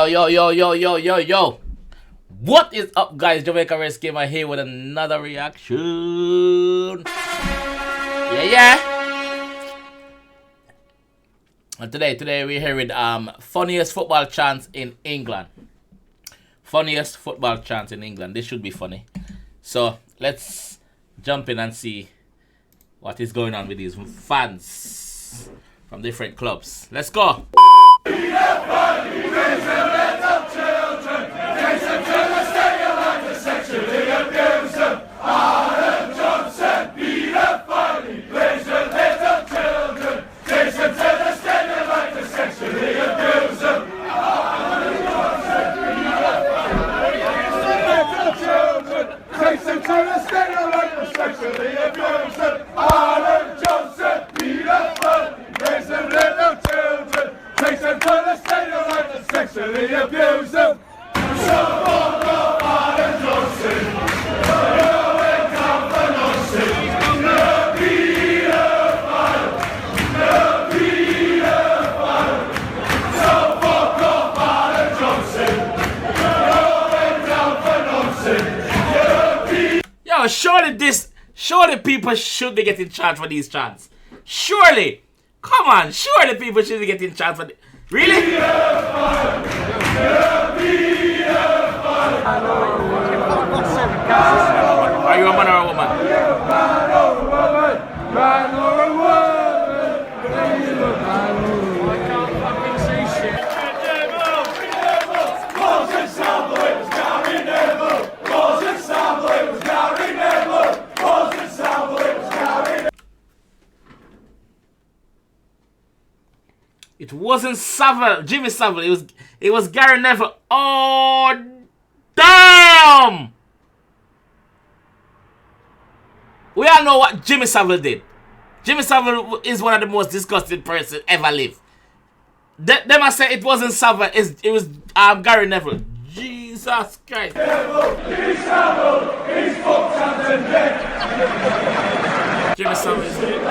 Yo. What is up, guys? JAMAICA'S came here with another reaction. Yeah. And today we're here with funniest football chants in England. Funniest football chants in England. This should be funny. So let's jump in and see what is going on with these fans from different clubs. Let's go. Surely people should be getting charged for these chants. Surely. Come on, surely people should be getting charged for this. Really? Are you a man or a woman? Man or a woman. I can't fucking see shit. It wasn't Savile, Jimmy Savile. It was Gary Neville. Oh, damn! We all know what Jimmy Savile did. Jimmy Savile is one of the most disgusting persons ever lived. Them I say it wasn't Savile. It was Gary Neville. Jesus Christ. Jimmy Savile, he's fucked and dead. Jimmy Savile is dead.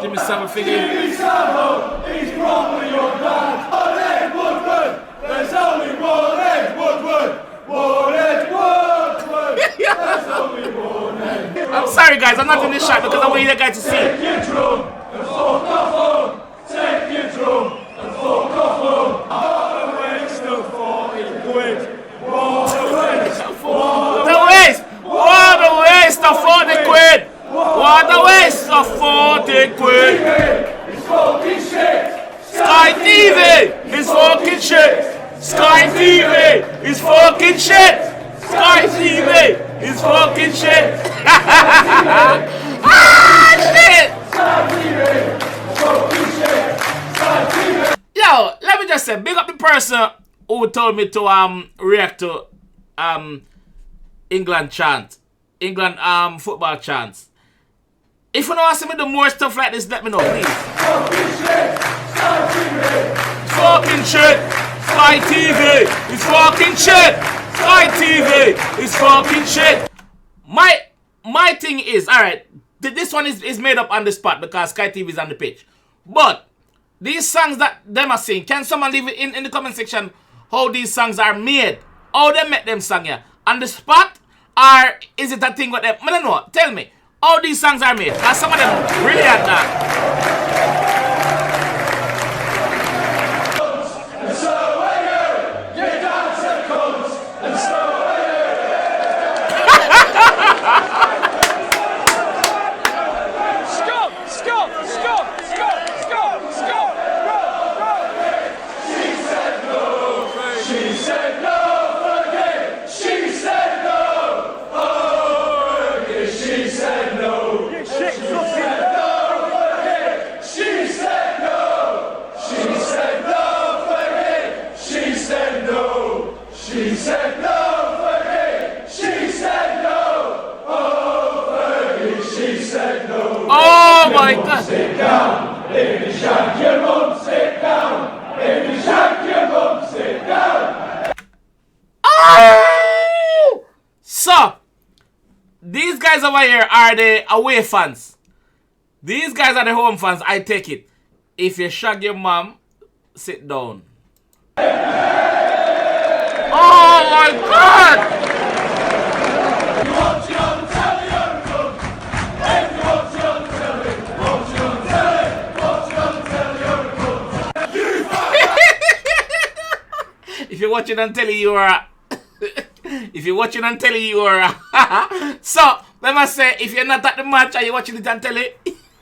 Jimmy Savile figure. Jimmy Savile, he's probably your dad. One Ed Woodward, there's only one Ed Woodward. One Ed Woodward, there's only one Ed. I'm sorry guys, I'm not in this shot because I want you guys to see. Take your drum and fuck off home. Take your drum and fuck off home. What a waste of 40 quid. What a waste of 40 quid. What a waste of 40 quid. What a waste of 40 quid! It's fucking shit! Sky TV is fucking shit! Sky TV is fucking shit! Sky TV is fucking shit! Ah, shit! Sky TV is fucking shit! Sky TV! Yo, let me just say, big up the person who told me to react to England chant. England football chants. If you don't want to see me do more stuff like this, let me know, please. Fucking shit! Sky TV! Fucking shit! Sky TV! It's fucking shit! Sky TV! It's fucking shit! My thing is, alright, this one is made up on the spot because Sky TV is on the pitch. But these songs that them are singing, can someone leave it in the comment section how these songs are made? How they make them song here? On the spot? Or is it a thing with them? I don't know. Tell me. All these songs are made. And some of them really at that. sit down. If you shank your mum, sit down. If you shank your mum, sit down. Oh! So, these guys over here are the away fans. These guys are the home fans, I take it. If you shag your mom, sit down. Oh my God! If you're watching on telly, you are. If you're watching on telly, you are. So, let me say, if you're not at the match, are you watching it on telly?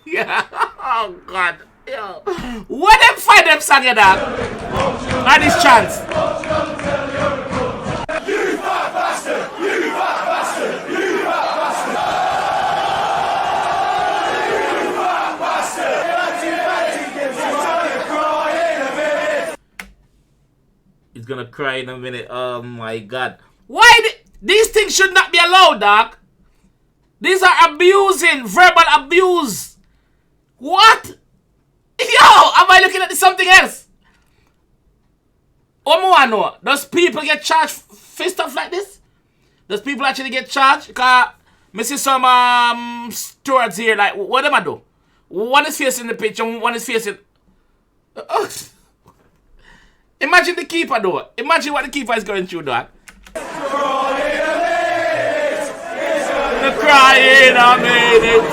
Yeah. Oh God. Yo. What them find them song you dog? And this chance. He's gonna cry in a minute. Oh my God. Why these things should not be allowed, dog? These are abusing, verbal abuse. What? Yo, am I looking at something else? Omo, does people get charged for stuff like this? Does people actually get charged? Because I see some stewards here, like, what am I do? One is facing the pitch and one is facing... Imagine the keeper, though. Imagine what the keeper is going through, dog. The crying, I made it.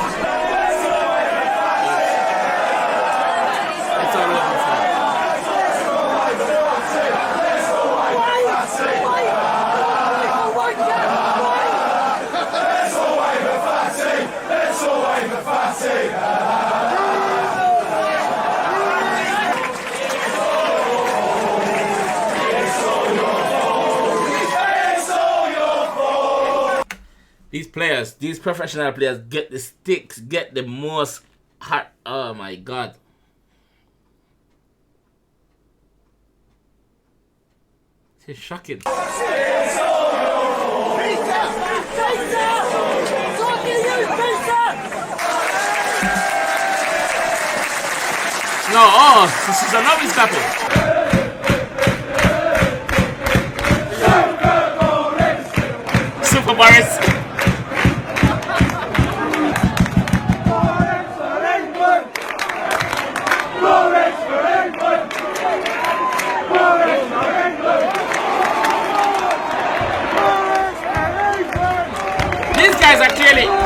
It's all over. These players, these professional players get the sticks, get the most hard. Oh my God. It's shocking. No, oh, this is a novice tapping. Super Boris.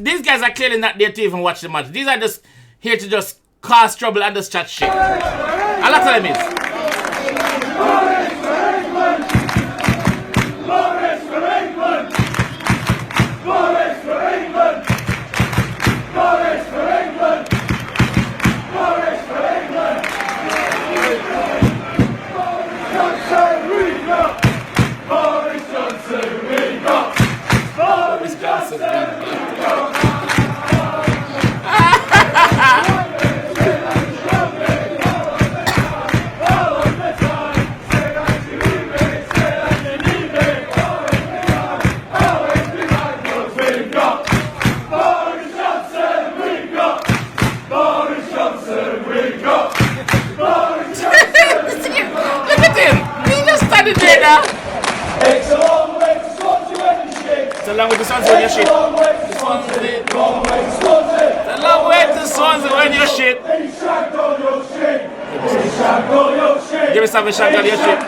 These guys are clearly not there to even watch the match. These are just here to just cause trouble and just chat shit. A lot of them is. It's a long way to Swansea when you shit. It's a long way to Swansea when you shit. It's a long way to Swansea when you shit. Give me some shag on your shit.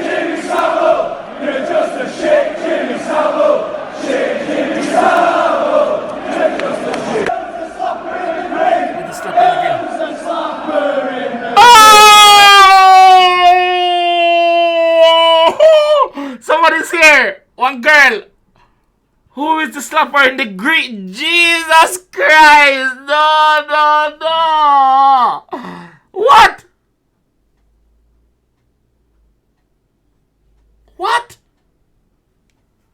Jimmy Savile, you're just a shit, Jimmy Savile. Shit, Jimmy Savile, you're just a shit. Somebody's here. One girl. Who is the slapper in the Greek? Jesus Christ. No, no, no. What? What?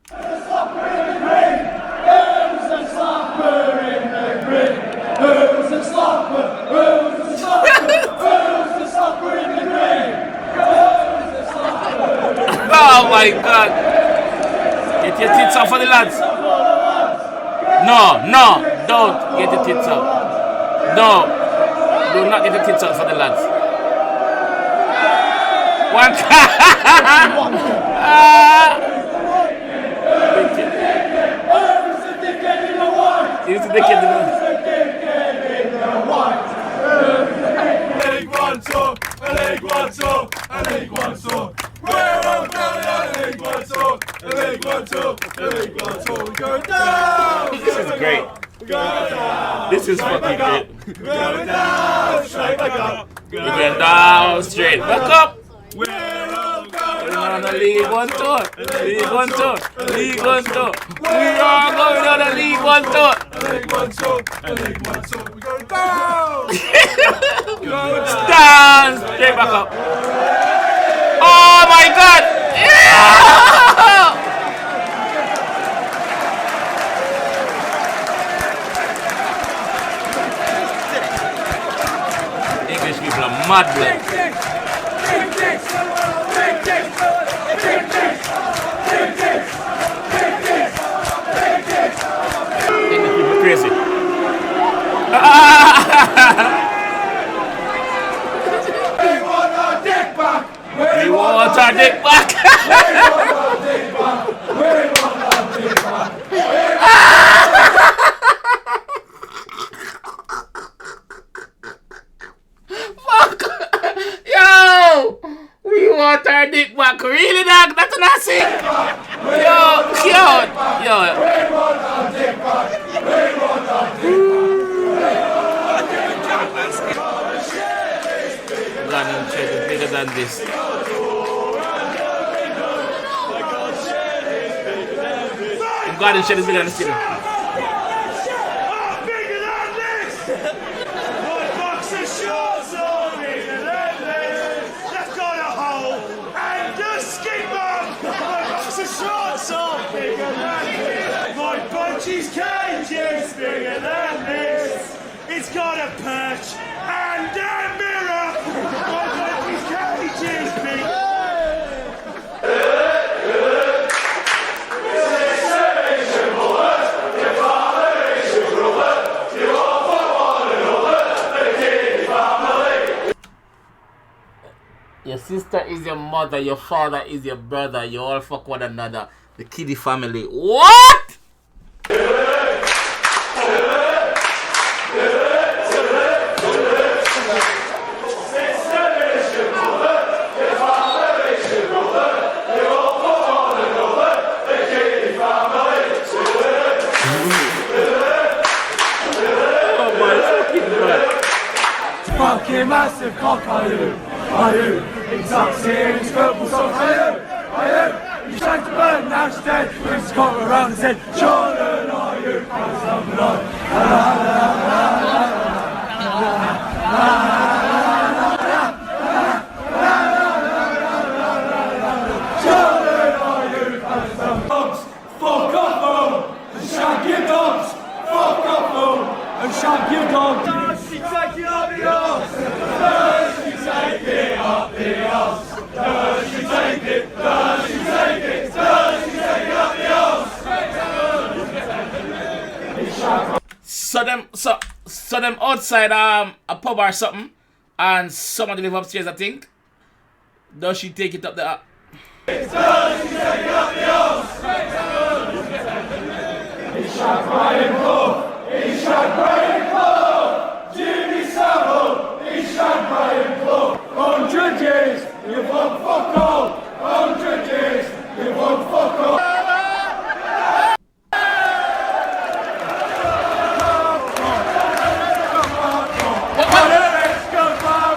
Who's the slapper in the Greek? Who's the slapper in the Greek? Who's the slapper? Who's the slapper? Who's the slapper in the Greek? Who's the slapper? Oh my God. Get your tits out for the lads. No, no, don't get your tits out. No, do not get your tits out for the lads. One It's the kid in the one. We're all going on a leg one, go down. This is great. This is fucking great. Go down, straight back up. We're going down, straight back up. We're all going On a League One tour. League One tour. League One tour. We are going on a League One tour. Leg one, we go down. Down, straight back up. Oh my God! Yeah! English people are mad, blood. English people crazy. We want our dick back. Fuck. Yo, we want our dick back. Really, dog? That's what I say. Yo. Garden shed is bigger than this. The garden shed is bigger than the city. Bigger than this! My box of shorts are bigger than this! They've got a hole and a skip on! My box of shorts are bigger than this! My bunchie's cage is bigger than this! It's got a perch and a mirror! My bunchie's cage is bigger! Your sister is your mother, your father is your brother, you all fuck one another. The Kiddie family. What? Oh my fucking God. Fucking massive cock, are you? Intoxicating scribbles on are you? You tried to burn, now she's dead. Chris got around and said, Jordan, are you? Jordan, are you? Dogs, fuck up, home. And shag your dogs, fuck up, home. And shag your dogs. She take it up the arse. Does she take it up the arse? Does she take it? Does she take it? Does she take it up the arse? So them outside a pub or something, and somebody live upstairs, I think. Does she take it up the? Does she take it up the arse? It's shot Brian Clough. It's shot Brian Clough. Jimmy Savile. It's shot Brian Clough. 100 years, you won't fuck all. 100 years, you won't fuck all.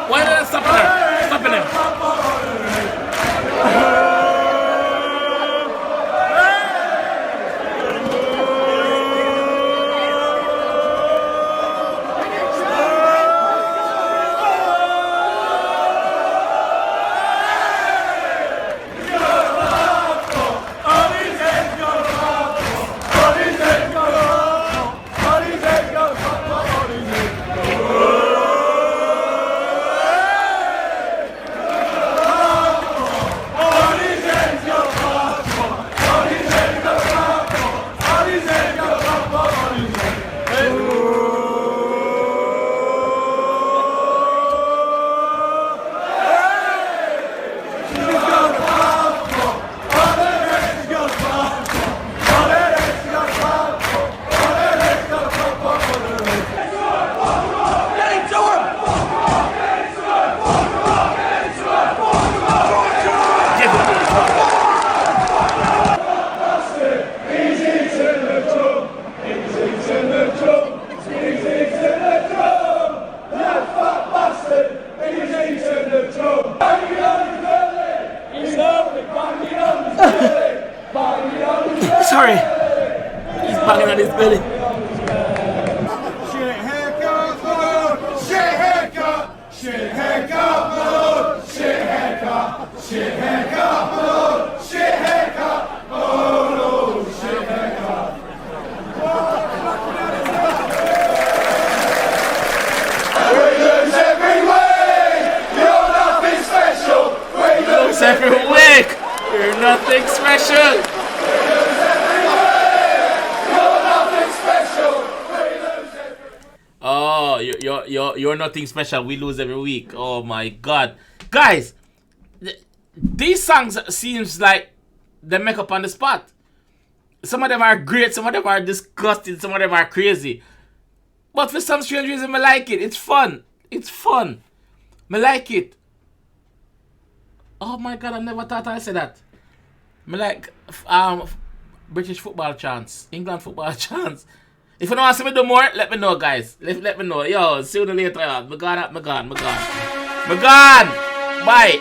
Why did I stop there? Stopping him. belly. Shit haircut, my lord. Shit haircut. Shit haircut, my lord. Shit haircut. Shit haircut, my lord. Shit haircut. Oh Lord, shit haircut. We lose every week. You're nothing special. We lose Every week. You're nothing special. Oh, you're nothing special. We lose every week. Oh my God, guys, these songs seems like they make up on the spot. Some of them are great. Some of them are disgusting. Some of them are crazy. But for some strange reason, I like it. It's fun. It's fun. I like it. Oh my God, I never thought I'd say that. I like British football chants, England football chants. If you don't want to see me do more, let me know, guys. Let me know. Yo, see you later. I'm gone. Bye.